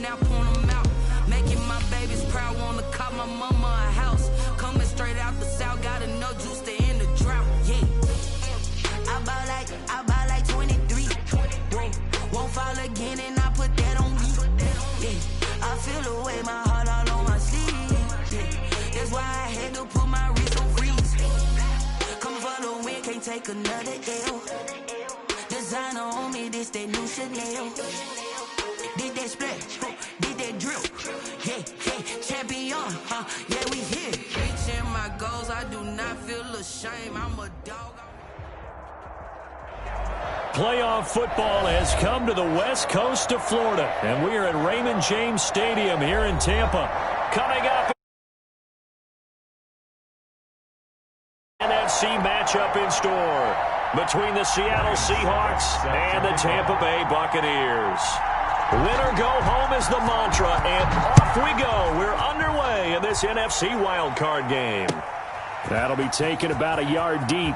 snap on them out. Making my babies proud, wanna call my mama a house. Coming straight out the south, got enough juice to end the drought. Yeah. I buy like 23. Whoa. Won't fall again and I put that on me. Yeah. I feel the way, my heart all on my sleeve. Yeah. That's why I had to put my wrist on freeze. Come for the win, can't take another L. Designer on me, this that new Chanel. Did that splash, did that drill. Yeah, champion, yeah, we here. Reaching my goals, I do not feel ashamed. I'm a dog. Playoff football has come to the west coast of Florida, and we are at Raymond James Stadium here in Tampa. Coming up, NFC matchup in store between the Seattle Seahawks and the Tampa Bay Buccaneers. Winner go home is the mantra, and off we go. We're underway in this NFC wildcard game. That'll be taken about a yard deep.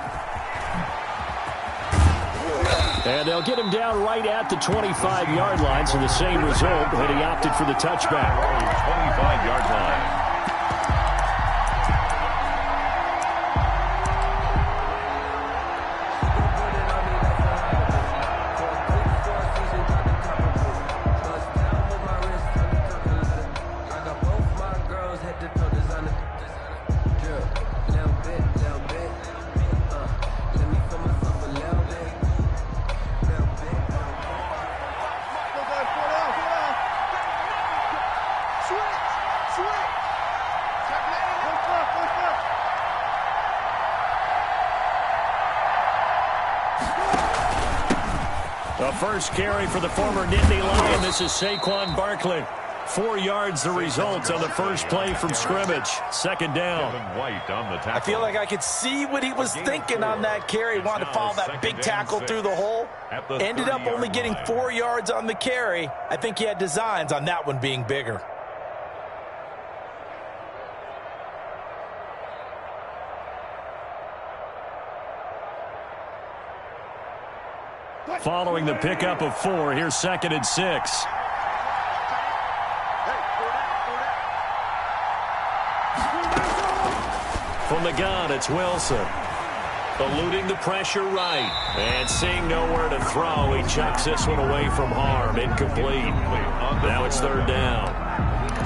And they'll get him down right at the 25-yard line, so the same result, but he opted for the touchback. 25-yard line. The first carry for the former Nittany Lion. This is Saquon Barkley. 4 yards the result on the first play from scrimmage. Second down. I feel like I could see what he was thinking on that carry. Wanted to follow that big tackle through the hole. Ended up only getting 4 yards on the carry. I think he had designs on that one being bigger. Following the pickup of 4, here's 2nd and 6. From the gun, it's Wilson. Eluding the pressure right. And seeing nowhere to throw, he chucks this one away from harm. Incomplete. Now it's 3rd down.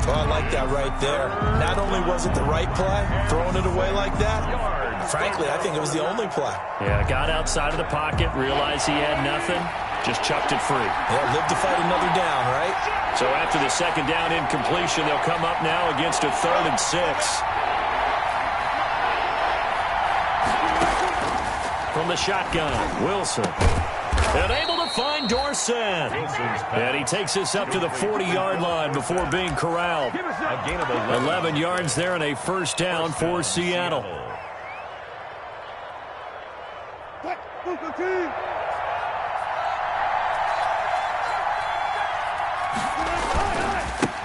Oh, I like that right there. Not only was it the right play, throwing it away like that, frankly, I think it was the only play. Yeah, got outside of the pocket, realized he had nothing, just chucked it free. Yeah, live to fight another down, right? So after the 2nd down incompletion, they'll come up now against a 3rd and 6. From the shotgun, Wilson. And able to find Dorsett. And he takes this up to the 40-yard line before being corralled. 11 yards there and a first down for Seattle.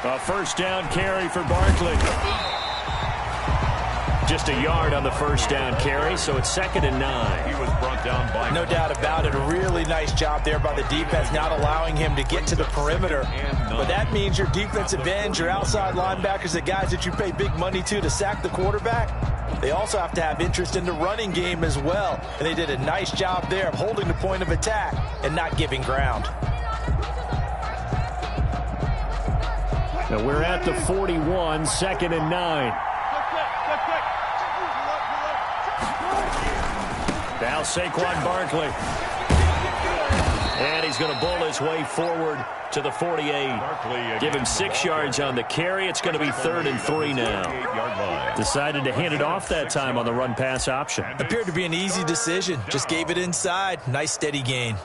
A first down carry for Barkley. Just a yard on the first down carry, so it's 2nd and 9. He was brought down by... No doubt about it. A really nice job there by the defense, not allowing him to get to the perimeter. But that means your defensive ends, your outside linebackers, the guys that you pay big money to sack the quarterback, they also have to have interest in the running game as well. And they did a nice job there of holding the point of attack and not giving ground. Now we're at the 41, 2nd and 9. Now Saquon Barkley. And he's going to bull his way forward to the 48. Give him 6 yards on the carry. It's going to be 3rd and 3 now. Decided to hand it off that time on the run-pass option. Appeared to be an easy decision. Just gave it inside. Nice steady gain.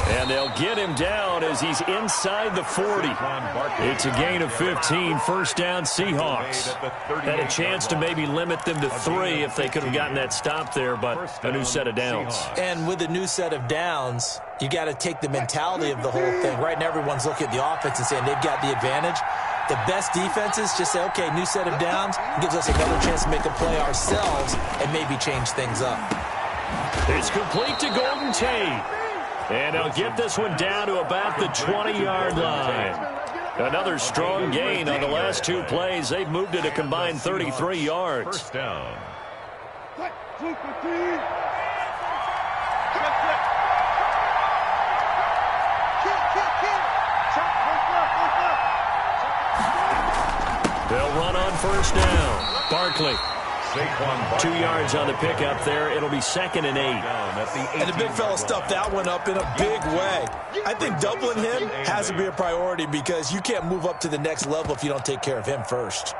And they'll get him down as he's inside the 40. It's a gain of 15, first down Seahawks. Had a chance to maybe limit them to 3 if they could have gotten that stop there, but a new set of downs. And with a new set of downs, you got to take the mentality of the whole thing. Right now everyone's looking at the offense and saying they've got the advantage. The best defenses just say, okay, new set of downs, gives us another chance to make a play ourselves and maybe change things up. It's complete to Golden Tate. And they'll get this one down to about the 20-yard line. Another strong gain on the last 2 plays. They've moved it a combined 33 yards. First down. They'll run on first down. Barkley. 2 yards on the pickup there. It'll be 2nd and 8. And the big fella stuffed that one up in a big way. I think doubling him has to be a priority because you can't move up to the next level if you don't take care of him first.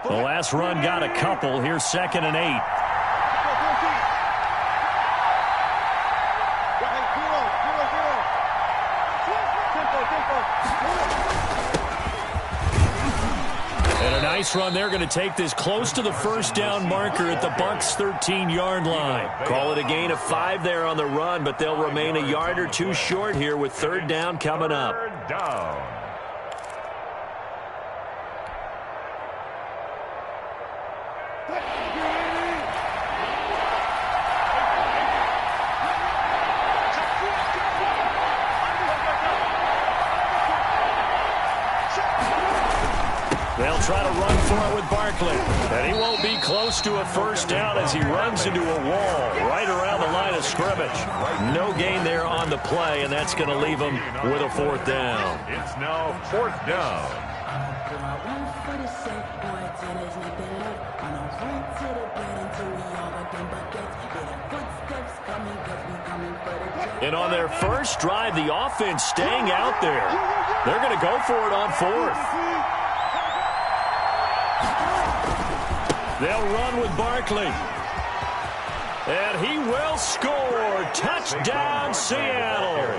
The last run got a couple. Here's 2nd and 8. And a nice run. They're going to take this close to the first down marker at the Bucs' 13-yard line. Call it a gain of 5 there on the run, but they'll remain a yard or 2 short here with 3rd down coming up. 3rd down. They'll try to run for it with Barkley. And he won't be close to a first down as he runs into a wall right around the line of scrimmage. No gain there on the play, and that's going to leave him with a 4th down. It's now 4th down. And on their first drive, the offense staying out there. They're going to go for it on 4th. They'll run with Barkley. And he will score. Touchdown, Seattle.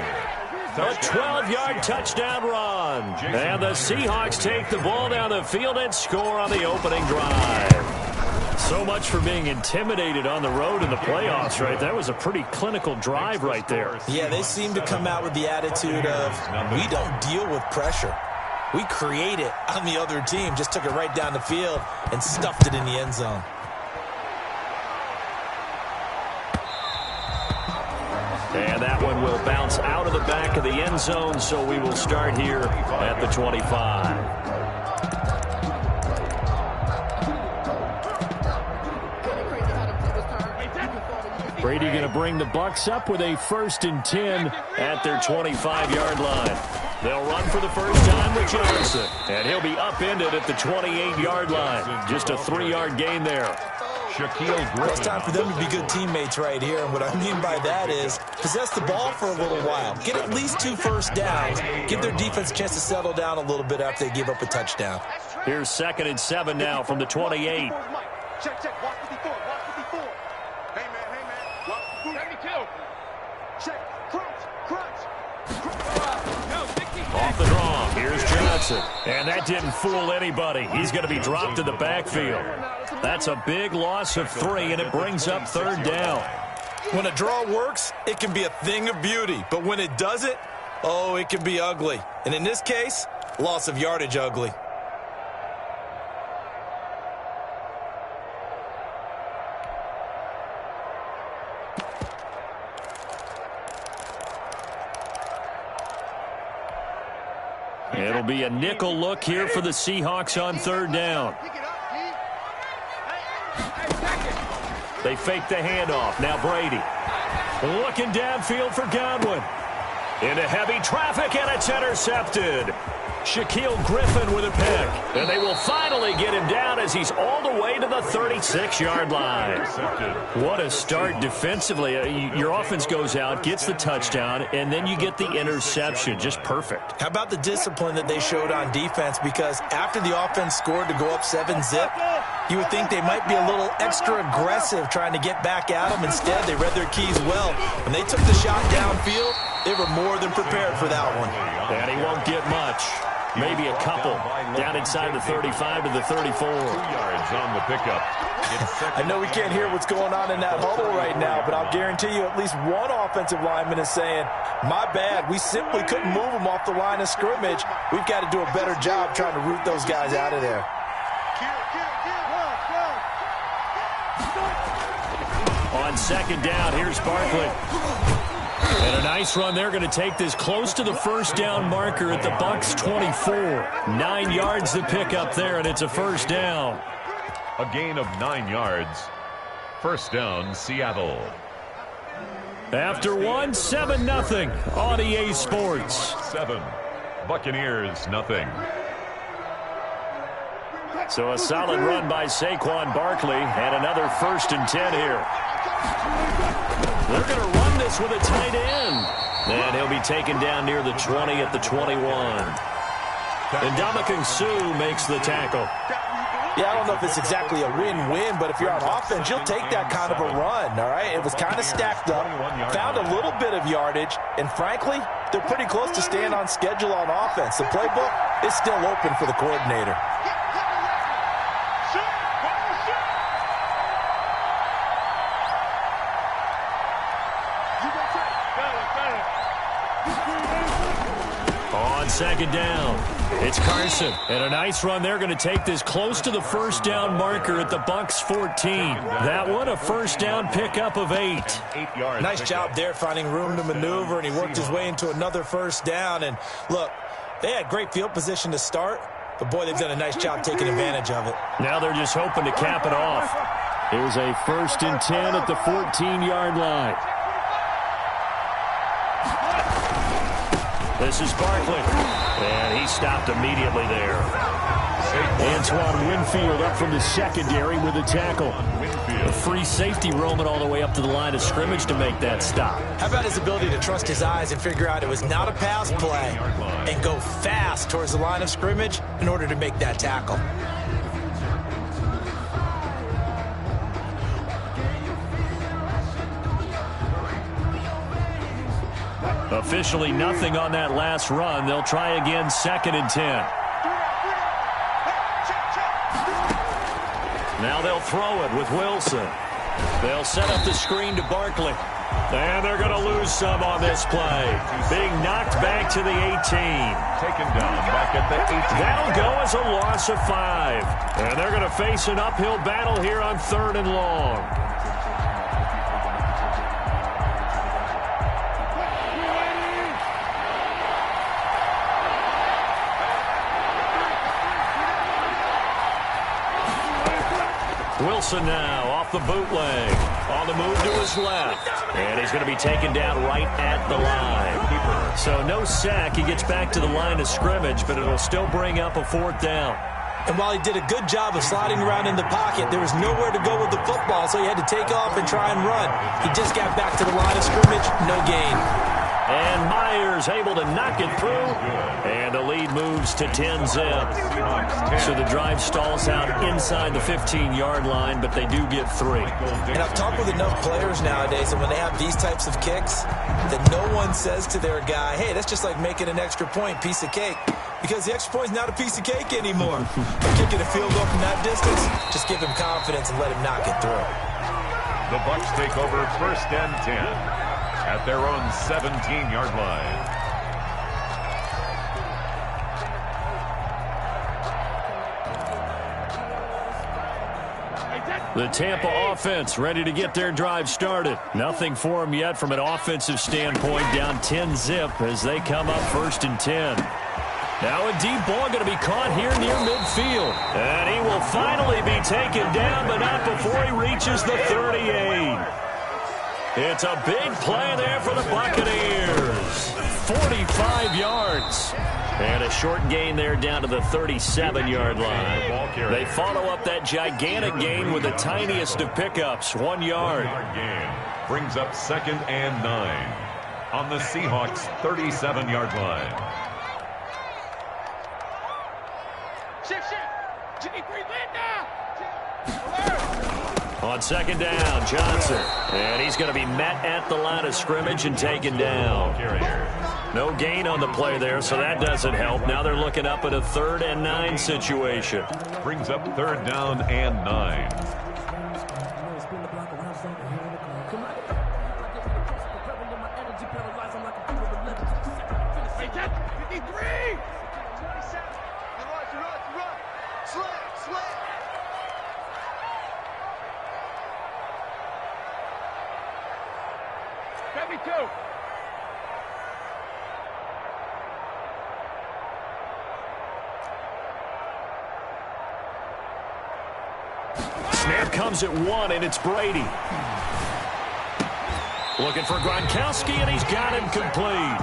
A 12-yard touchdown run. And the Seahawks take the ball down the field and score on the opening drive. So much for being intimidated on the road in the playoffs, right? That was a pretty clinical drive right there. Yeah, they seem to come out with the attitude of, we don't deal with pressure. We create it on the other team. Just took it right down the field and stuffed it in the end zone. And that one will bounce out of the back of the end zone, so we will start here at the 25. Brady going to bring the Bucs up with a 1st and 10 at their 25-yard line. They'll run for the first time with Johnson, and he'll be upended at the 28-yard line. Just a 3-yard gain there. It's time for them to be good teammates right here, and what I mean by that is possess the ball for a little while. Get at least 2 first downs. Give their defense a chance to settle down a little bit after they give up a touchdown. Here's 2nd and 7 now from the 28. Check. Watch 54. Hey, man. Watch 72. Check. Crunch. Off the draw. Here's Johnson. And that didn't fool anybody. He's going to be dropped in the backfield. That's a big loss of 3, and it brings up 3rd down. When a draw works, it can be a thing of beauty. But when it doesn't, oh, it can be ugly. And in this case, loss of yardage ugly. It'll be a nickel look here for the Seahawks on 3rd down. They fake the handoff. Now Brady. Looking downfield for Godwin. Into heavy traffic, and it's intercepted. Shaquille Griffin with a pick. And they will finally get him down as he's all the way to the 36-yard line. What a start defensively. Your offense goes out, gets the touchdown, and then you get the interception. Just perfect. How about the discipline that they showed on defense? Because after the offense scored to go up 7-zip, You would think they might be a little extra aggressive trying to get back at them. Instead, they read their keys well. When they took the shot downfield, they were more than prepared for that one. And he won't get much. Maybe a couple. Down inside the 35 to the 34. 2 yards on the pickup. I know we can't hear what's going on in that huddle right now, but I'll guarantee you at least one offensive lineman is saying, my bad, we simply couldn't move them off the line of scrimmage. We've got to do a better job trying to root those guys out of there. On second down, here's Barkley. And a nice run. They're going to take this close to the first down marker at the Bucs 24. 9 yards to pick up there, and it's a first down. A gain of 9 yards. First down, Seattle. After 7-0 on EA Sports. 7. Buccaneers, nothing. So a solid run by Saquon Barkley, and another 1st and 10 here. They're going to run this with a tight end. And he'll be taken down near the 20 at the 21. And Ndamukong Suh makes the tackle. Yeah, I don't know if it's exactly a win-win, but if you're on offense, you'll take that kind of a run, all right? It was kind of stacked up, found a little bit of yardage, and frankly, they're pretty close to staying on schedule on offense. The playbook is still open for the coordinator. On second down, it's Carson. And a nice run. They're going to take this close to the first down marker at the Bucs 14. That one, a first down pickup of 8. 8 yards. Nice job there finding room to maneuver, and he worked his way into another first down. And look, they had great field position to start, but boy, they've done a nice job taking advantage of it. Now they're just hoping to cap it off. Here's a 1st and 10 at the 14-yard line. This is Barkley, and he stopped immediately there. Antoine Winfield up from the secondary with a tackle. A free safety roaming all the way up to the line of scrimmage to make that stop. How about his ability to trust his eyes and figure out it was not a pass play and go fast towards the line of scrimmage in order to make that tackle. Officially nothing on that last run. They'll try again, 2nd and 10. Now they'll throw it with Wilson. They'll set up the screen to Barkley. And they're going to lose some on this play. Being knocked back to the 18. Taken down back at the 18. That'll go as a loss of 5. And they're going to face an uphill battle here on 3rd and long. Wilson now off the bootleg. On the move to his left. And he's going to be taken down right at the line. So no sack. He gets back to the line of scrimmage, but it'll still bring up a 4th down. And while he did a good job of sliding around in the pocket, there was nowhere to go with the football, so he had to take off and try and run. He just got back to the line of scrimmage, no gain. And Myers able to knock it through. And the lead moves to 10-zip. So the drive stalls out inside the 15-yard line, but they do get 3. And I've talked with enough players nowadays, and when they have these types of kicks, that no one says to their guy, hey, that's just like making an extra point, piece of cake. Because the extra point is not a piece of cake anymore. But kicking a field goal from that distance, just give him confidence and let him knock it through. The Bucs take over 1st and 10 at their own 17-yard line. The Tampa offense ready to get their drive started. Nothing for them yet from an offensive standpoint. Down 10-zip as they come up 1st and 10. Now a deep ball going to be caught here near midfield. And he will finally be taken down, but not before he reaches the 38. It's a big play there for the Buccaneers. 45 yards. And a short gain there down to the 37-yard line. They follow up that gigantic gain with the tiniest of pickups, 1 yard. Brings up 2nd and 9 on the Seahawks' 37-yard line. On second down, Johnson. And he's going to be met at the line of scrimmage and taken down. No gain on the play there, so that doesn't help. Now they're looking up at a 3rd and 9 situation. Brings up 3rd down and 9. Snap comes at 1, and it's Brady. Looking for Gronkowski, and he's got him complete.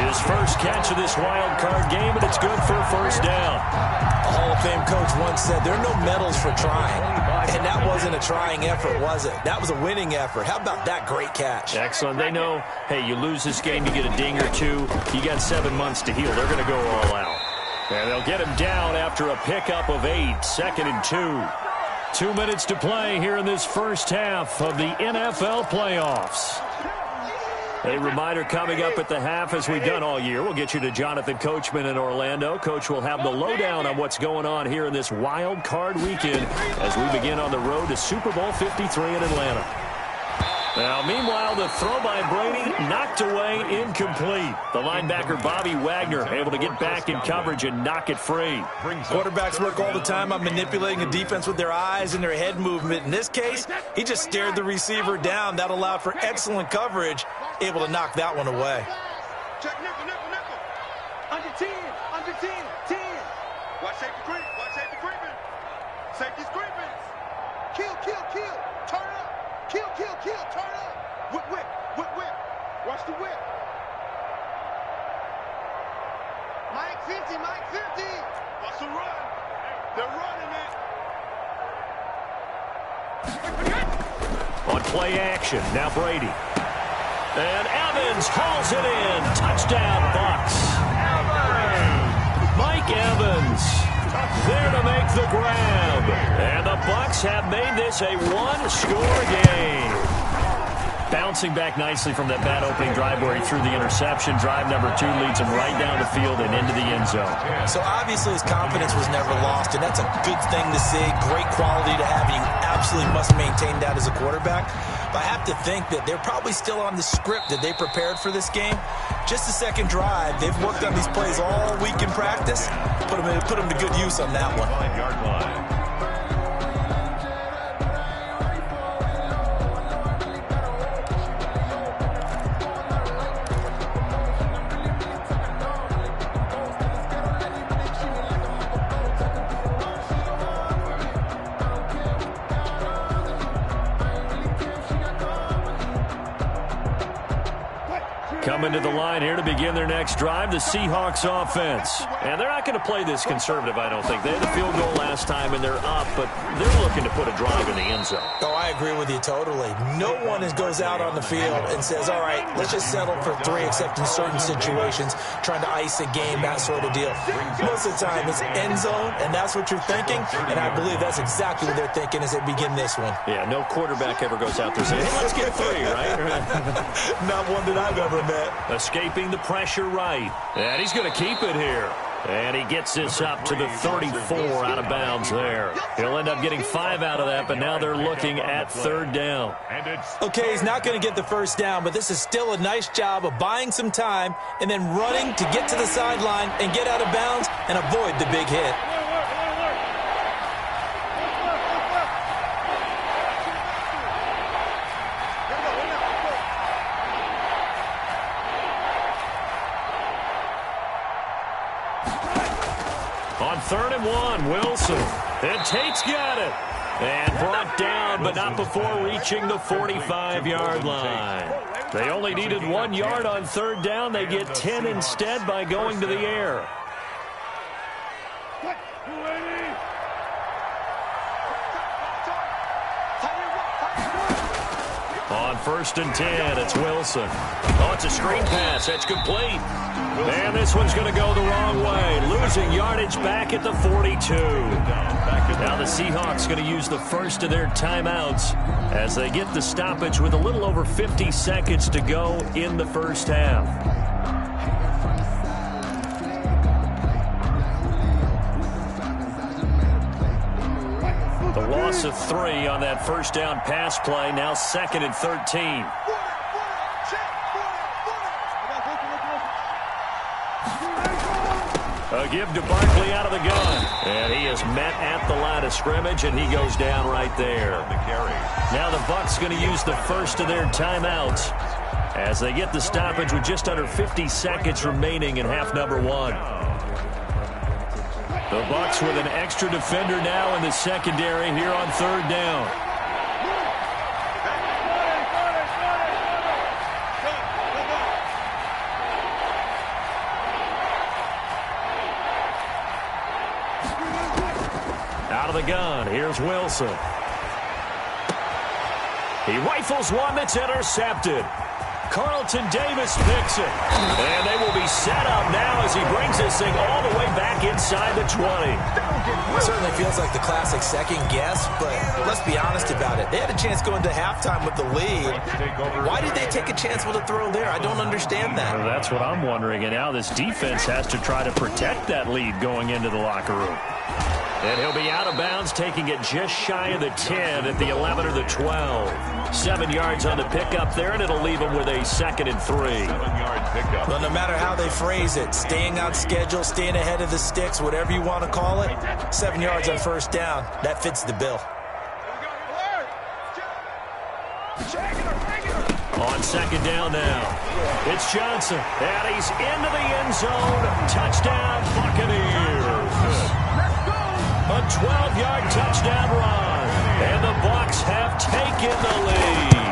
His first catch of this wild card game, and it's good for a first down. A Hall of Fame coach once said there are no medals for trying. And that wasn't a trying effort, was it? That was a winning effort. How about that great catch? Excellent. They know, hey, you lose this game, you get a ding or two. You got 7 months to heal. They're going to go all out. And they'll get him down after a pickup of 8, 2nd and 2. 2 minutes to play here in this first half of the NFL playoffs. A reminder coming up at the half, as we've done all year. We'll get you to Jonathan Coachman in Orlando. Coach will have the lowdown on what's going on here in this wild card weekend as we begin on the road to Super Bowl 53 in Atlanta. Now, meanwhile, the throw by Brady knocked away, incomplete. The linebacker, Bobby Wagner, able to get back in coverage and knock it free. Quarterbacks work all the time on manipulating a defense with their eyes and their head movement. In this case, he just stared the receiver down. That allowed for excellent coverage, able to knock that one away. Check nickel, nickel, nickel. Under 10, under 10, 10. Watch safety creep, watch safety creeping. Safety's creeping. Kill, kill, kill. Turn up. Kill, kill, kill. Turn up. Whip, whip, whip, whip. Watch the whip. Mike 50, Mike 50. Watch the run. They're running it. On play action, now Brady. And Evans hauls it in. Touchdown, Bucs. Mike Evans there to make the grab. And the Bucs have made this a one-score game. Bouncing back nicely from that bad opening drive where he threw the interception. Drive number 2 leads him right down the field and into the end zone. So obviously his confidence was never lost, and that's a good thing to see. Great quality to have, and you absolutely must maintain that as a quarterback. But I have to think that they're probably still on the script that they prepared for this game. Just the second drive. They've worked on these plays all week in practice. Put them to good use on that one. 5-yard line. Coming to the line here to begin their next drive, the Seahawks offense. And they're not going to play this conservative, I don't think. They had a field goal last time, and they're up, but they're looking to put a drive in the end zone. Oh, I agree with you totally. No one goes out on the field and says, all right, let's just settle for 3, except in certain situations, trying to ice a game, that sort of deal. Most of the time, it's end zone, and that's what you're thinking, and I believe that's exactly what they're thinking as they begin this one. Yeah, no quarterback ever goes out there saying, hey, let's get 3, right? Not one that I've ever met. Escaping the pressure right. And he's going to keep it here. And he gets this up to the 34 out of bounds there. He'll end up getting 5 out of that, but now they're looking at 3rd down. Okay, he's not going to get the first down, but this is still a nice job of buying some time and then running to get to the sideline and get out of bounds and avoid the big hit. On 3rd and 1, Wilson. And Tate's got it. And brought down, but not before reaching the 45-yard line. They only needed 1 yard on 3rd down. They get 10 instead by going to the air. On On 1st and 10, it's Wilson. Oh, it's a screen pass. That's complete. And this one's going to go the wrong way. Losing yardage back at the 42. Now the Seahawks going to use the first of their timeouts as they get the stoppage with a little over 50 seconds to go in the first half. The loss of 3 on that first down pass play. Now 2nd and 13. A give to Barkley out of the gun. And he is met at the line of scrimmage, and he goes down right there. Now the Bucs going to use the first of their timeouts as they get the stoppage with just under 50 seconds remaining in half number 1. The Bucs with an extra defender now in the secondary here on 3rd down. Out of the gun, here's Wilson. He rifles one that's intercepted. Carlton Davis picks it. And they will be set up now as he brings this thing all the way back inside the 20. It certainly feels like the classic second guess, but let's be honest about it. They had a chance going to halftime with the lead. Why did they take a chance with a throw there? I don't understand that. Well, that's what I'm wondering. And now this defense has to try to protect that lead going into the locker room. And he'll be out of bounds, taking it just shy of the 10 at the 11 or the 12. 7 yards on the pickup there, and it'll leave him with a 2nd and 3. 7-yard pickup. Well, no matter how they phrase it, staying on schedule, staying ahead of the sticks, whatever you want to call it, 7 yards on first down, that fits the bill. On 2nd down now, it's Johnson, and he's into the end zone. Touchdown, Buccaneers. A 12-yard touchdown run, and the Bucs have taken the lead.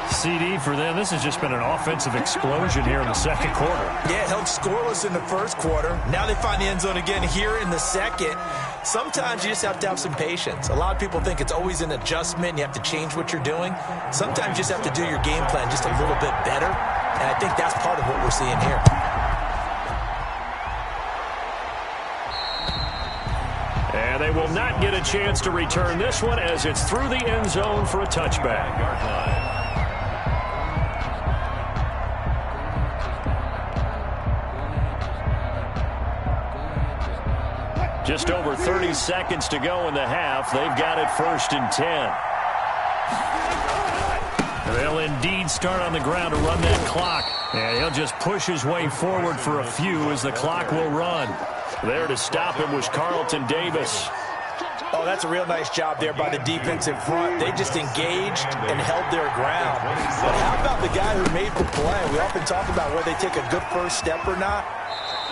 CD for them. This has just been an offensive explosion here in the second quarter. Yeah, held scoreless in the first quarter. Now they find the end zone again here in the second. Sometimes you just have to have some patience. A lot of people think it's always an adjustment. You have to change what you're doing. Sometimes you just have to do your game plan just a little bit better, and I think that's part of what we're seeing here. And they will not get a chance to return this one as it's through the end zone for a touchback. Just over 30 seconds to go in the half. They've got it 1st and 10. They'll indeed start on the ground to run that clock. And he'll just push his way forward for a few as the clock will run. There to stop him was Carlton Davis. Oh, that's a real nice job there by the defensive front. They just engaged and held their ground. But how about the guy who made the play? We often talk about whether they take a good first step or not.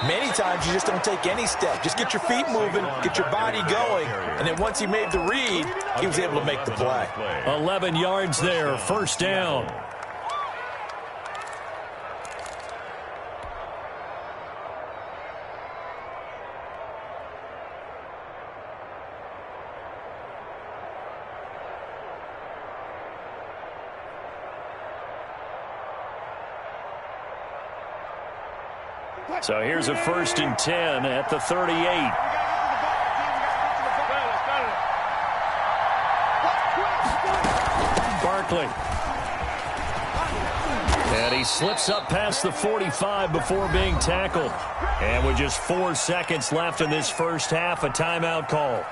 Many times you just don't take any step. Just get your feet moving, get your body going, and then once he made the read, he was able to make the play. 11 yards there, 1st down. So here's a 1st and 10 at the 38. Barkley. And he slips up past the 45 before being tackled. And with just 4 seconds left in this first half, a timeout call.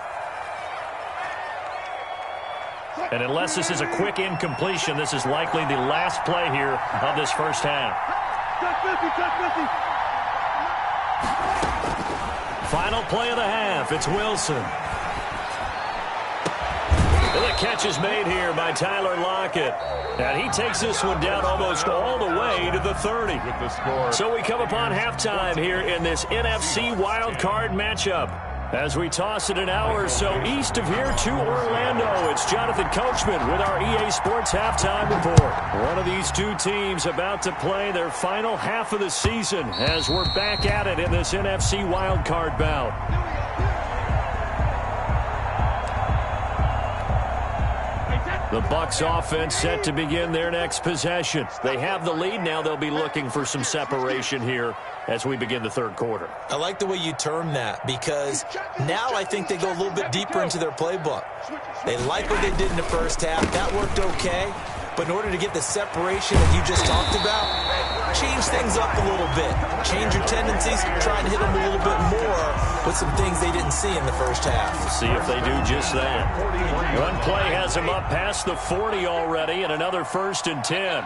And unless this is a quick incompletion, this is likely the last play here of this first half. Final play of the half. It's Wilson. And the catch is made here by Tyler Lockett. And he takes this one down almost all the way to the 30. With the score. So we come upon halftime here in this NFC wild card matchup. As we toss it an hour or so east of here to Orlando, it's Jonathan Coachman with our EA Sports Halftime Report. One of these two teams about to play their final half of the season as we're back at it in this NFC wildcard bout. The Bucs offense set to begin their next possession. They have the lead. Now they'll be looking for some separation here as we begin the third quarter. I like the way you term that, because now I think they go a little bit deeper into their playbook. They like what they did in the first half. That worked okay. But in order to get the separation that you just talked about, change things up a little bit. Change your tendencies, try and hit them a little bit more with some things they didn't see in the first half. We'll see if they do just that. One play has them up past the 40 already, and another 1st and 10.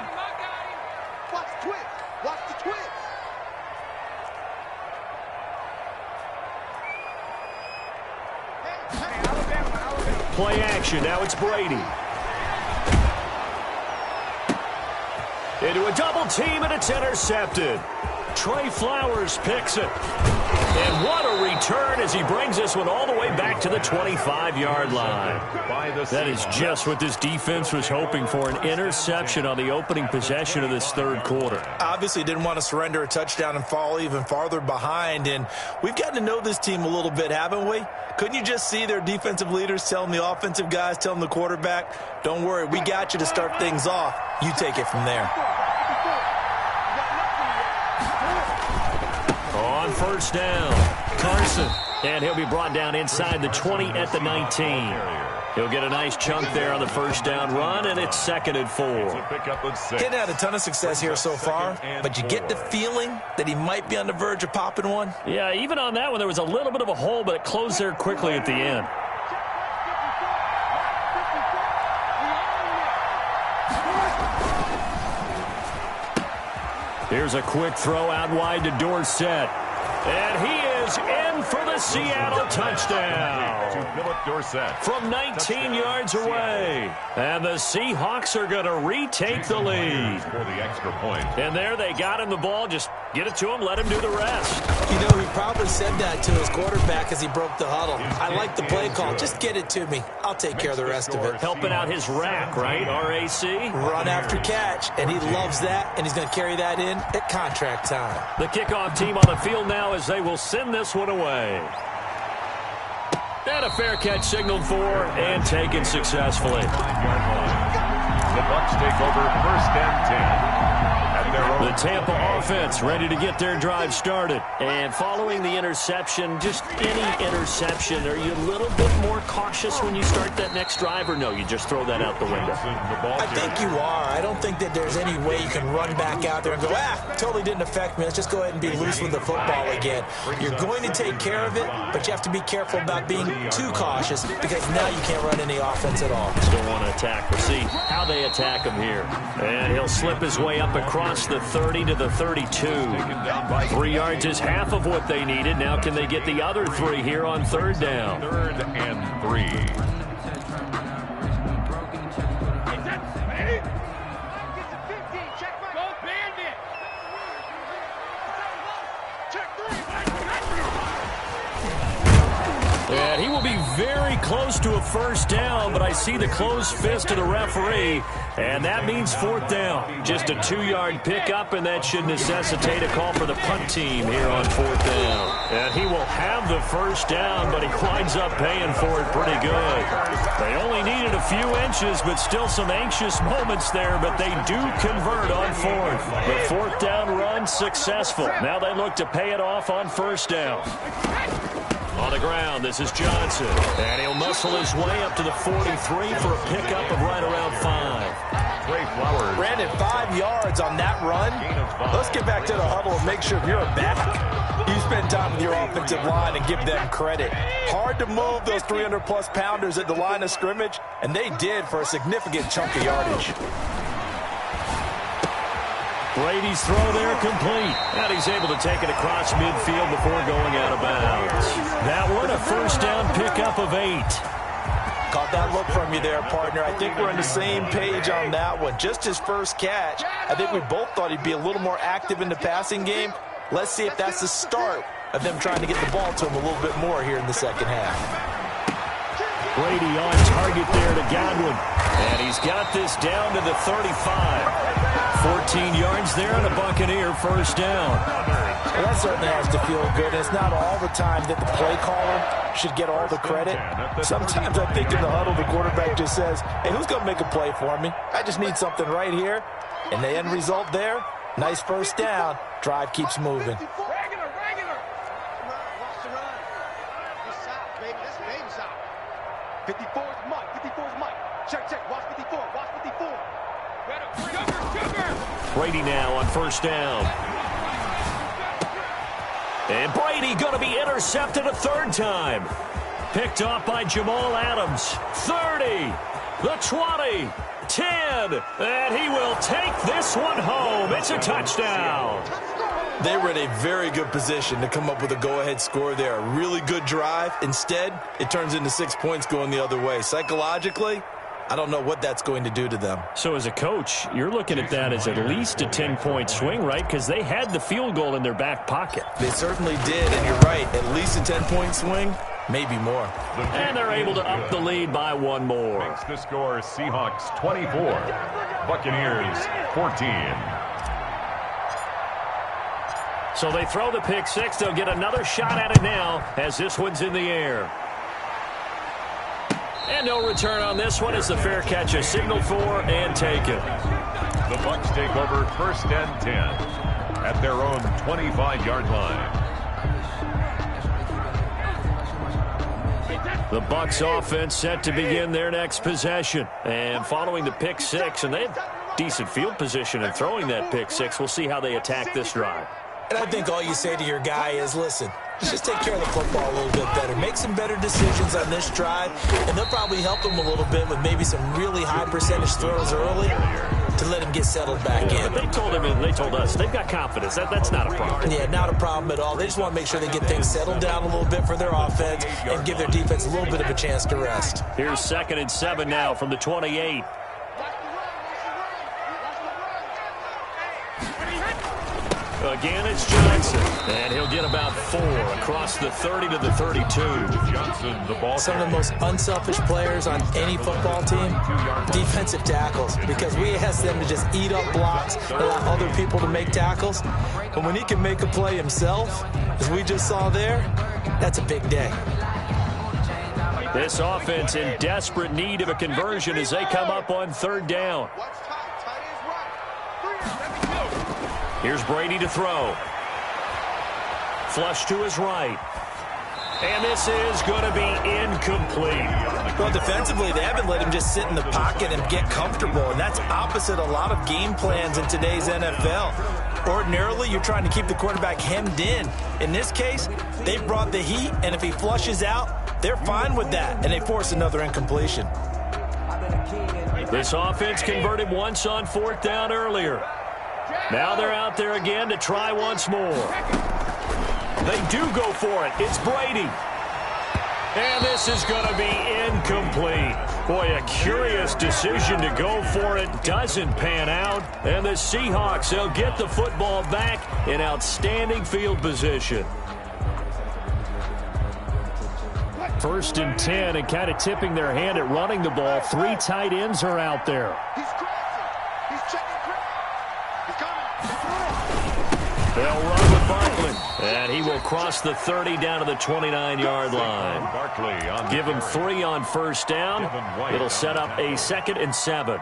Watch the twist. Watch the twist. Play action. Now it's Brady. Into a double team, and it's intercepted. Trey Flowers picks it. And what a return as he brings this one all the way back to the 25-yard line. That is just what this defense was hoping for, an interception on the opening possession of this third quarter. Obviously didn't want to surrender a touchdown and fall even farther behind, and we've gotten to know this team a little bit, haven't we? Couldn't you just see their defensive leaders telling the offensive guys, telling the quarterback, don't worry, we got you to start things off. You take it from there. On first down, Carson. And he'll be brought down inside the 20 at the 19. He'll get a nice chunk there on the first down run, and it's 2nd and 4. Hadn't had a ton of success here so far, but you get the feeling that he might be on the verge of popping one? Yeah, even on that one, there was a little bit of a hole, but it closed there quickly at the end. Here's a quick throw out wide to Dorsett. And he is in for the Seattle touchdown. From 19 yards away. And the Seahawks are going to retake the lead. And there they got him the ball. Just get it to him, let him do the rest. You know, he probably said that to his quarterback as he broke the huddle. I like the play call. Just get it to me. I'll take care of the rest of it. Helping out his rack, right? R-A-C? Run after catch. And he loves that, and he's going to carry that in at contract time. The kickoff team on the field now as they will send this one away. And a fair catch signaled for and taken successfully. The Bucs take over 1st and 10. The Tampa offense ready to get their drive started. And following the interception, just any interception, are you a little bit more cautious when you start that next drive, or no, you just throw that out the window? I think you are. I don't think that there's any way you can run back out there and go, totally didn't affect me. Let's just go ahead and be loose with the football again. You're going to take care of it, but you have to be careful about being too cautious, because now you can't run any offense at all. Still want to attack. We'll see how they attack him here. And he'll slip his way up across the 30 to the 32. 3 yards is half of what they needed. Now can they get the other 3 here on 3rd down? 3rd and 3. And he will be very close to a 1st down, but I see the closed fist of the referee, and that means 4th down. Just a 2-yard pickup, and that should necessitate a call for the punt team here on 4th down. And he will have the 1st down, but he winds up paying for it pretty good. They only needed a few inches, but still some anxious moments there, but they do convert on 4th. The 4th down run successful. Now they look to pay it off on 1st down. On the ground, this is Johnson. And he'll muscle his way up to the 43 for a pickup of right around 5. Trey Flowers. Brandon, 5 yards on that run. Let's get back to the huddle and make sure if you're a back, you spend time with your offensive line and give them credit. Hard to move those 300-plus pounders at the line of scrimmage, and they did for a significant chunk of yardage. Brady's throw there complete. And he's able to take it across midfield before going out of bounds. That one, a 1st down pickup of 8. Caught that look from you there, partner. I think we're on the same page on that one. Just his first catch. I think we both thought he'd be a little more active in the passing game. Let's see if that's the start of them trying to get the ball to him a little bit more here in the second half. Brady on target there to Godwin. And he's got this down to the 35. 14 yards there and a Buccaneer first down. Well, that certainly has to feel good. It's not all the time that the play caller should get all the credit. Sometimes I think in the huddle, the quarterback just says, hey, who's going to make a play for me? I just need something right here. And the end result there, nice first down. Drive keeps moving. Regular. Watch the run. This side, baby. This baby side. 54 is Mike. 54 is Mike. Check. Watch 54. Watch 54. Sugar. Brady now on first down. And Brady going to be intercepted a third time. Picked off by Jamal Adams. 30, the 20, 10, and he will take this one home. It's a touchdown. They were in a very good position to come up with a go-ahead score there. A really good drive. Instead, it turns into 6 points going the other way. Psychologically, I don't know what that's going to do to them. So as a coach, you're looking at that as at least a 10-point swing, right? Because they had the field goal in their back pocket. They certainly did, and you're right. At least a 10-point swing, maybe more. And they're able to up the lead by one more. Makes the score Seahawks 24, Buccaneers 14. So they throw the pick six. They'll get another shot at it now as this one's in the air. And no return on this one as the fair catch is signaled for and taken. The Bucs take over first and 10 at their own 25-yard line. The Bucs offense set to begin their next possession. And following the pick six, and they have decent field position in throwing that pick six. We'll see how they attack this drive. And I think all you say to your guy is, listen, just take care of the football a little bit better. Make some better decisions on this drive, and they'll probably help him a little bit with maybe some really high percentage throws early to let him get settled back in. But they told him and they told us they've got confidence. That's not a problem. Yeah, not a problem at all. They just want to make sure they get things settled down a little bit for their offense and give their defense a little bit of a chance to rest. Here's 2nd and 7 now from the 28. Again, it's Johnson, and he'll get about 4 across the 30 to the 32. Johnson, the ball. Some of the most unselfish players on any football team, defensive tackles, because we ask them to just eat up blocks, allow other people to make tackles. But when he can make a play himself, as we just saw there, that's a big day. This offense in desperate need of a conversion as they come up on 3rd down. Here's Brady to throw. Flush to his right. And this is going to be incomplete. Well, defensively, they haven't let him just sit in the pocket and get comfortable, and that's opposite a lot of game plans in today's NFL. Ordinarily, you're trying to keep the quarterback hemmed in. In this case, they brought the heat, and if he flushes out, they're fine with that, and they force another incompletion. This offense converted once on 4th down earlier. Now they're out there again to try once more. They do go for it. It's Brady. And this is going to be incomplete. Boy, a curious decision to go for it. Doesn't pan out. And the Seahawks, they'll get the football back in outstanding field position. 1st and 10, and kind of tipping their hand at running the ball. 3 tight ends are out there. They'll run with Barkley, and he will cross the 30 down to the 29-yard line. Give him 3 on 1st down. It'll set up a 2nd and 7.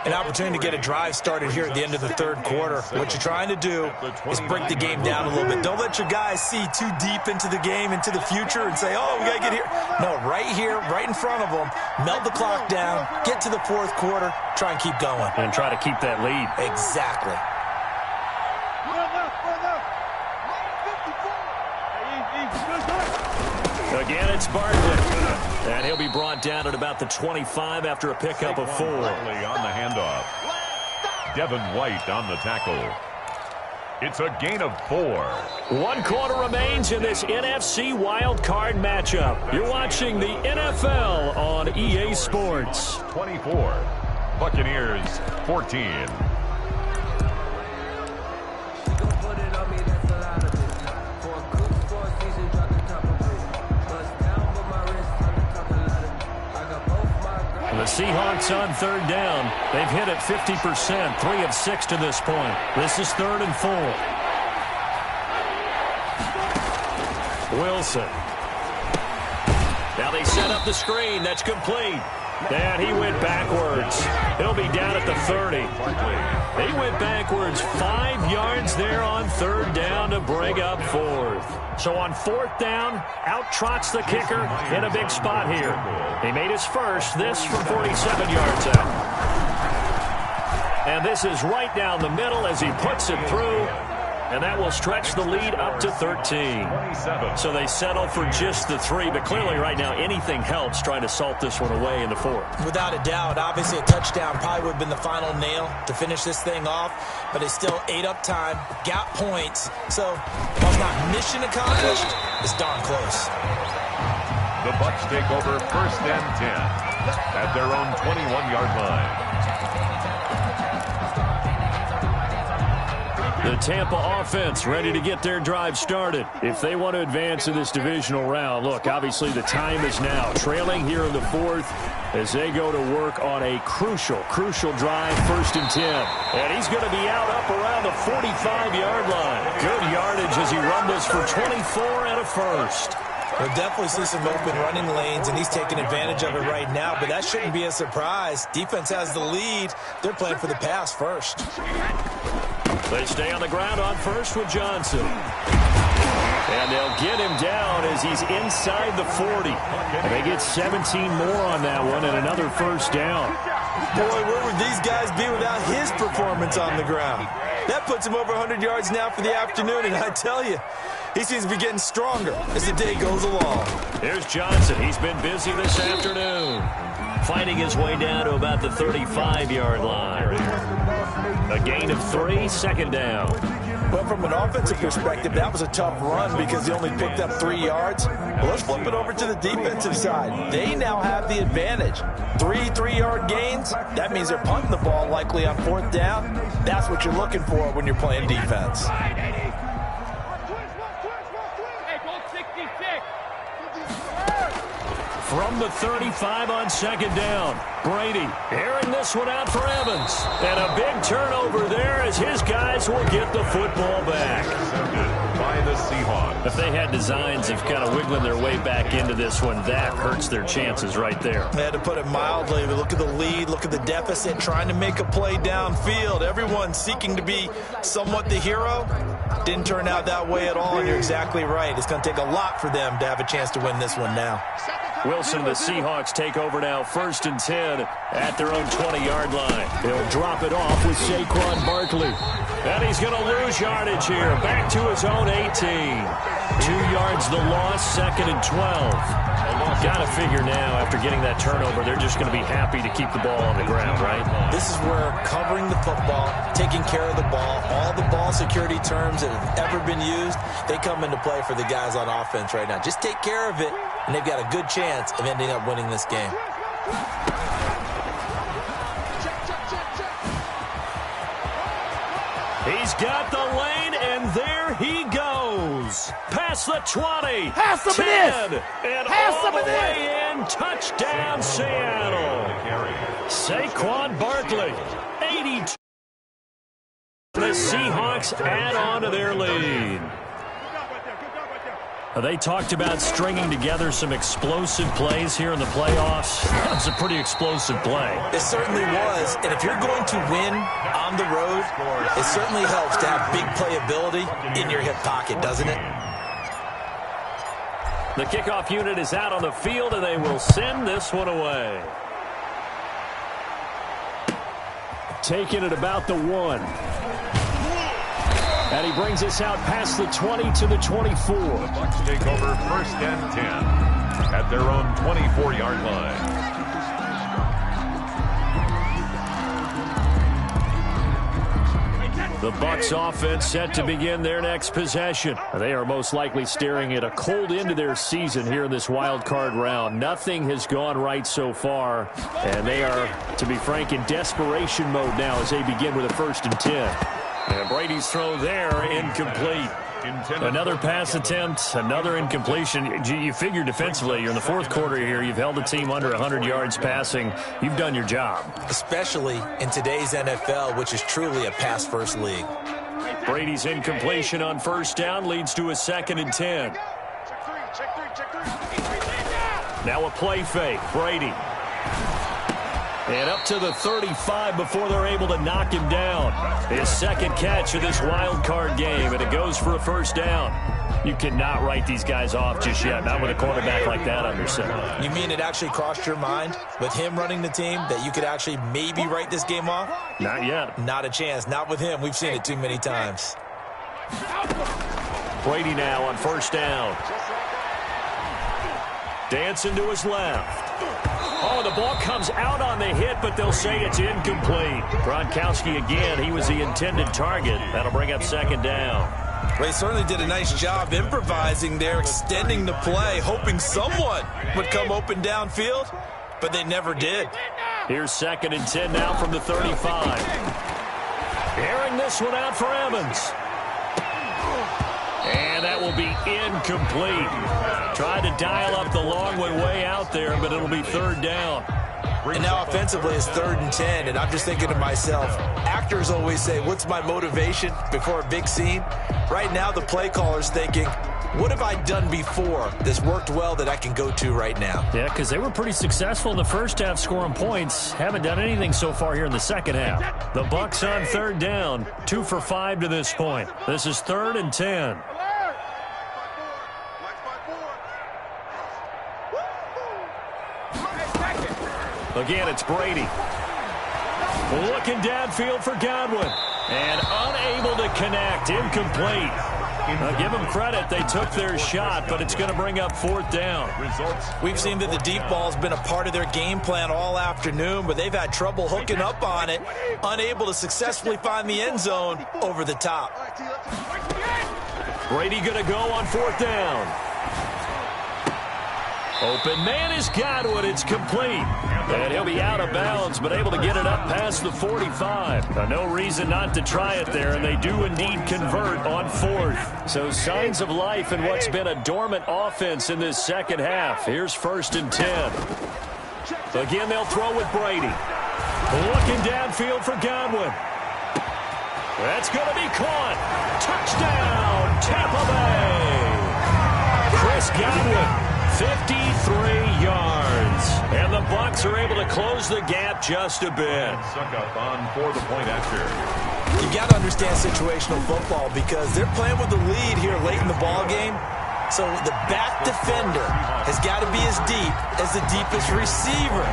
An opportunity to get a drive started here at the end of the 3rd quarter. What you're trying to do is break the game down a little bit. Don't let your guys see too deep into the game, into the future, and say, oh, we got to get here. No, right here, right in front of them, melt the clock down, get to the 4th quarter, try and keep going. And try to keep that lead. Exactly. Again, it's Barkley. And he'll be brought down at about the 25 after a pickup of 4. Barkley on the handoff. Devin White on the tackle. It's a gain of 4. 1 quarter remains in this NFC Wild Card matchup. You're watching the NFL on EA Sports. 24. Buccaneers 14. The Seahawks on third down. They've hit it 50%, 3 of 6 to this point. This is 3rd and 4. Wilson. Now they set up the screen. That's complete. And he went backwards. He'll be down at the 30. He went backwards 5 yards there on 3rd down to bring up 4th. So on 4th down, out trots the kicker in a big spot here. He made his first, this from 47 yards out. And this is right down the middle as he puts it through. And that will stretch the lead up to 13. So they settle for just the 3. But clearly right now anything helps trying to salt this one away in the 4th. Without a doubt, obviously a touchdown probably would have been the final nail to finish this thing off. But they still ate up time, got points. So while it's not mission accomplished, it's darn close. The Bucs take over 1st and 10 at their own 21-yard line. The Tampa offense ready to get their drive started. If they want to advance in this divisional round, look, obviously the time is now. Trailing here in the 4th as they go to work on a crucial drive, 1st and 10. And he's going to be out up around the 45-yard line. Good yardage as he rumbles for 24 and a first. We'll definitely see some open running lanes, and he's taking advantage of it right now, but that shouldn't be a surprise. Defense has the lead. They're playing for the pass first. They stay on the ground on first with Johnson. And they'll get him down as he's inside the 40. And they get 17 more on that one and another first down. Boy, where would these guys be without his performance on the ground? That puts him over 100 yards now for the afternoon, and I tell you, he seems to be getting stronger as the day goes along. Here's Johnson. He's been busy this afternoon, fighting his way down to about the 35-yard line. A gain of 3, 2nd down. But from an offensive perspective, that was a tough run because he only picked up 3 yards. Well, let's flip it over to the defensive side. They now have the advantage. 3 3-yard gains, that means they're punting the ball likely on 4th down. That's what you're looking for when you're playing defense. From the 35 on 2nd down, Brady airing this one out for Evans. And a big turnover there as his guys will get the football back. By the Seahawks. If they had designs of kind of wiggling their way back into this one, that hurts their chances right there. They had to put it mildly, but look at the lead, look at the deficit, trying to make a play downfield. Everyone seeking to be somewhat the hero. Didn't turn out that way at all, and you're exactly right. It's going to take a lot for them to have a chance to win this one now. Wilson and the Seahawks take over now, 1st and 10 at their own 20-yard line. He'll drop it off with Saquon Barkley. And he's going to lose yardage here, back to his own 18. 2 yards the loss, 2nd and 12. Got to figure now, after getting that turnover, they're just going to be happy to keep the ball on the ground, right? This is where covering the football, taking care of the ball, all the ball security terms that have ever been used, they come into play for the guys on offense right now. Just take care of it, and they've got a good chance of ending up winning this game. He's got the lane, and there he goes. Past the 20, Pass 10, and all the way in. Touchdown, Seattle. Saquon Barkley, 82. The Seahawks add on to their lead. They talked about stringing together some explosive plays here in the playoffs. That was a pretty explosive play. It certainly was. And if you're going to win on the road, it certainly helps to have big playability in your hip pocket, doesn't it? The kickoff unit is out on the field, and they will send this one away. Taking it about the 1. And he brings us out past the 20 to the 24. The Bucs take over 1st and 10 at their own 24-yard line. The Bucs offense set to begin their next possession. They are most likely staring at a cold end to their season here in this wild card round. Nothing has gone right so far, and they are, to be frank, in desperation mode now as they begin with a 1st and 10. And Brady's throw there incomplete. Another pass attempt, another incompletion. You figure defensively, you're in the fourth quarter here. You've held the team under 100 yards passing. You've done your job. Especially in today's NFL, which is truly a pass-first league. Brady's incompletion on first down leads to a 2nd and 10. Now a play fake. Brady. And up to the 35 before they're able to knock him down. His second catch of this wild card game, and it goes for a first down. You cannot write these guys off just yet, not with a quarterback like that under center. You mean it actually crossed your mind with him running the team that you could actually maybe write this game off? Not yet. Not a chance. Not with him. We've seen it too many times. Brady now on first down. Dancing to his left. Oh, the ball comes out on the hit, but they'll say it's incomplete. Gronkowski again, he was the intended target. That'll bring up 2nd down. Well, he certainly did a nice job improvising there, extending the play, hoping someone would come open downfield, but they never did. Here's 2nd and 10 now from the 35. Airing this one out for Evans. And that will be incomplete. Tried to dial up the long one way out there, but it'll be 3rd down. And now offensively it's 3rd and 10, and I'm just thinking to myself, actors always say, what's my motivation before a big scene? Right now the play caller's thinking, what have I done before that's worked well that I can go to right now? Yeah, because they were pretty successful in the first half scoring points. Haven't done anything so far here in the second half. The Bucs on 3rd down, 2 for 5 to this point. This is 3rd and 10. Again, it's Brady. Looking downfield for Godwin. And unable to connect. Incomplete. Now, give them credit. They took their shot, but it's going to bring up 4th down. We've seen that the deep ball has been a part of their game plan all afternoon, but they've had trouble hooking up on it, unable to successfully find the end zone over the top. Brady going to go on 4th down. Open man is Godwin. It's complete. And he'll be out of bounds, but able to get it up past the 45. Now, no reason not to try it there, and they do indeed convert on 4th. So signs of life in what's been a dormant offense in this second half. Here's 1st and 10. Again, they'll throw with Brady. Looking downfield for Godwin. That's going to be caught. Touchdown, Tampa Bay. Chris Godwin. 53 yards. And the Bucs are able to close the gap just a bit. Suck up on for the point after. You got to understand situational football because they're playing with the lead here late in the ball game. So the back defender has got to be as deep as the deepest receiver.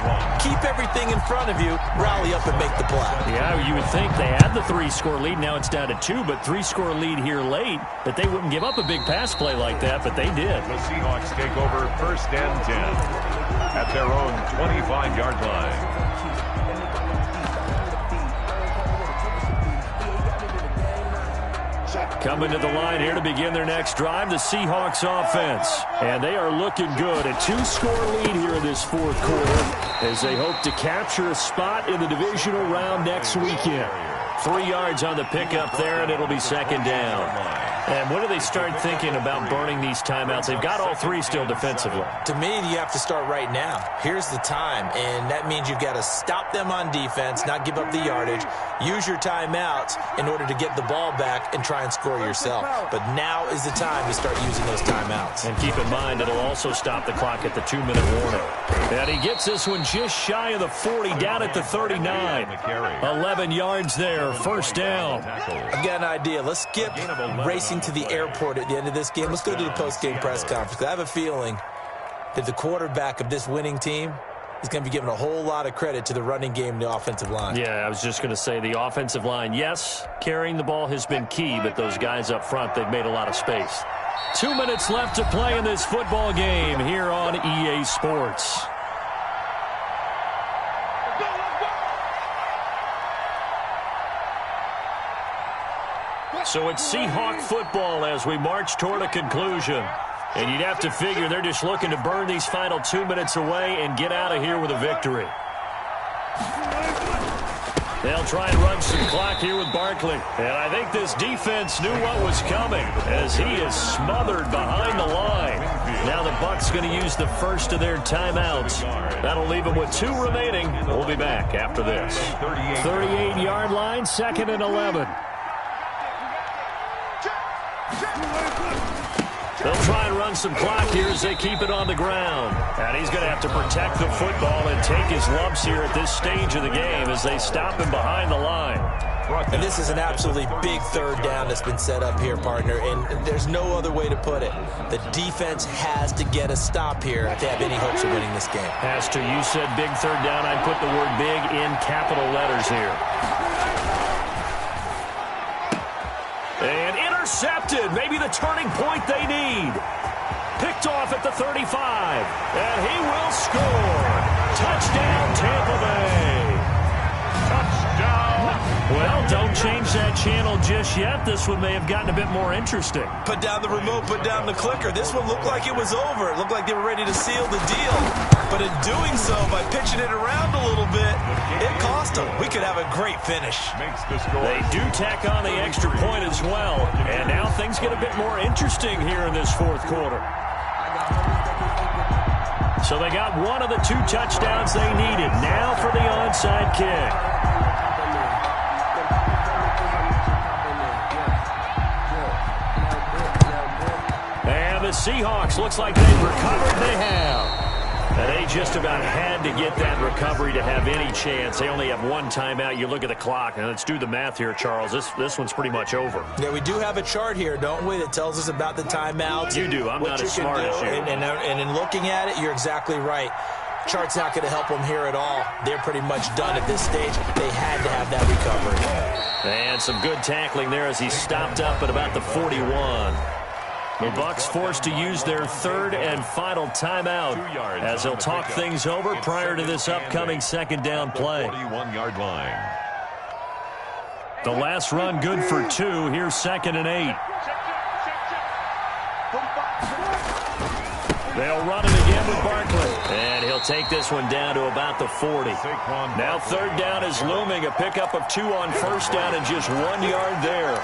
Keep everything in front of you, rally up and make the play. Yeah, you would think they had the 3-score lead. Now it's down to 2, but 3-score lead here late, that they wouldn't give up a big pass play like that, but they did. The Seahawks take over 1st and 10 at their own 25-yard line. Coming to the line here to begin their next drive, the Seahawks offense. And they are looking good. A 2-score lead here in this 4th quarter as they hope to capture a spot in the divisional round next weekend. 3 yards on the pickup there, and it'll be 2nd down. And when do they start thinking about burning these timeouts? They've got all 3 still defensively. To me, you have to start right now. Here's the time, and that means you've got to stop them on defense, not give up the yardage, use your timeouts in order to get the ball back and try and score yourself. But now is the time to start using those timeouts. And keep in mind, it'll also stop the clock at the 2-minute warning. And he gets this one just shy of the 40, down at the 39. 11 yards there, 1st down. I've got an idea. Let's skip racing to the airport at the end of this game. Let's go to the post-game press conference. I have a feeling that the quarterback of this winning team is going to be given a whole lot of credit to the running game and the offensive line. Yeah, I was just going to say the offensive line, yes, carrying the ball has been key, but those guys up front, they've made a lot of space. 2 minutes left to play in this football game here on EA Sports. So it's Seahawk football as we march toward a conclusion. And you'd have to figure they're just looking to burn these final 2 minutes away and get out of here with a victory. They'll try and run some clock here with Barkley. And I think this defense knew what was coming as he is smothered behind the line. Now the Bucs going to use the first of their timeouts. That'll leave them with 2 remaining. We'll be back after this. 38-yard line, 2nd and 11. They'll try and run some clock here as they keep it on the ground. And he's going to have to protect the football and take his lumps here at this stage of the game as they stop him behind the line. And this is an absolutely big 3rd down that's been set up here, partner, and there's no other way to put it. The defense has to get a stop here if they have any hopes of winning this game. Has to. You said big 3rd down. I put the word big in capital letters here. And intercepted. Maybe the turning point they need. Picked off at the 35. And he will score. Touchdown, Tampa Bay. Touchdown. Well, don't change that channel just yet. This one may have gotten a bit more interesting. Put down the remote, put down the clicker. This one looked like it was over. It looked like they were ready to seal the deal. But in doing so, by pitching it around a little bit, it cost them. We could have a great finish. They do tack on the extra point as well. And now things get a bit more interesting here in this 4th quarter. So they got one of the 2 touchdowns they needed. Now for the onside kick. And the Seahawks, looks like they've recovered. They have. And they just about had to get that recovery to have any chance. They only have 1 timeout. You look at the clock, and let's do the math here, Charles. This one's pretty much over. Yeah, we do have a chart here, don't we, that tells us about the timeouts. You do. I'm not as smart as you. And in looking at it, you're exactly right. Chart's not going to help them here at all. They're pretty much done at this stage. They had to have that recovery. And some good tackling there as he stopped up at about the 41. The Bucs forced to use their 3rd and final timeout as they'll talk things over prior to this upcoming 2nd down play. 41-yard line. The last run good for 2. Here's 2nd and 8. They'll run it again with Barkley. And he'll take this one down to about the 40. Now 3rd down is looming. A pickup of 2 on 1st down and just 1 yard there.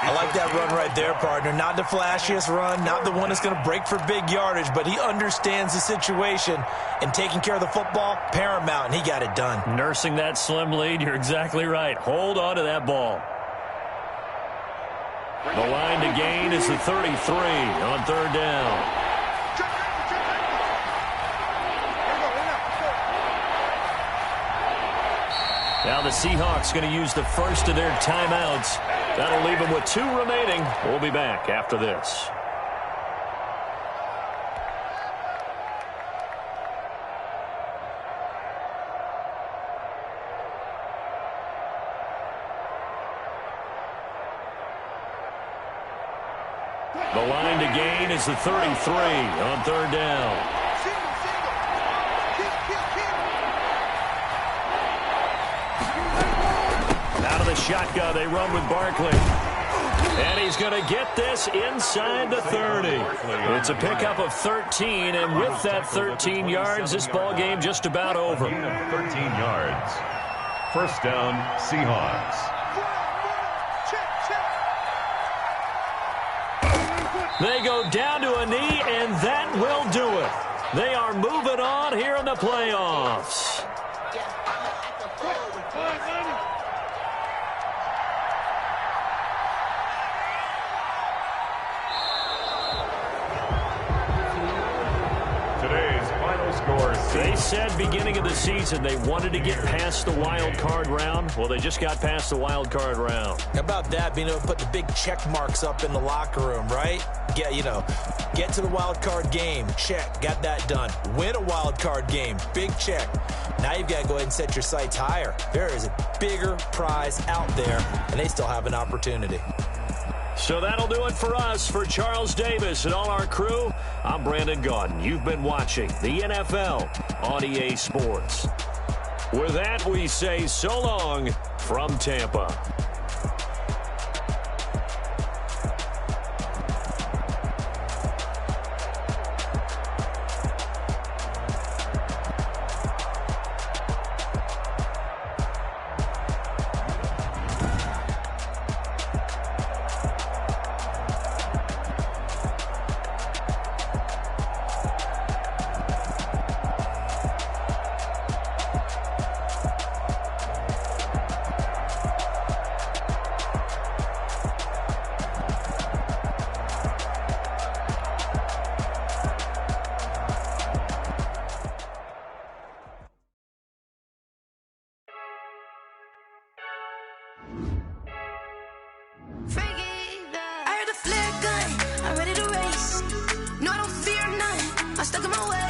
I like that run right there, partner. Not the flashiest run, not the one that's going to break for big yardage, but he understands the situation, and taking care of the football, paramount, and he got it done. Nursing that slim lead, you're exactly right. Hold on to that ball. The line to gain is the 33 on 3rd down. Now the Seahawks going to use the first of their timeouts. That'll leave them with 2 remaining. We'll be back after this. The line to gain is the 33 on 3rd down. Out of the shotgun, they run with Barkley. And he's going to get this inside the 30. It's a pickup of 13, and with that 13 yards, this ball game just about over. 13 yards. 1st down, Seahawks. They go down to a knee, and that will do it. They are moving on here in the playoffs. They said beginning of the season they wanted to get past the wild card round. Well, they just got past the wild card round. How about that? Being able to put the big check marks up in the locker room, right? Get to the wild card game. Check. Got that done. Win a wild card game. Big check. Now you've got to go ahead and set your sights higher. There is a bigger prize out there, and they still have an opportunity. So that'll do it for us. For Charles Davis and all our crew, I'm Brandon Gaudin. You've been watching the NFL on EA Sports. With that, we say so long from Tampa. I heard the flare gun, I'm ready to race. No, I don't fear none, I'm stuck in my way.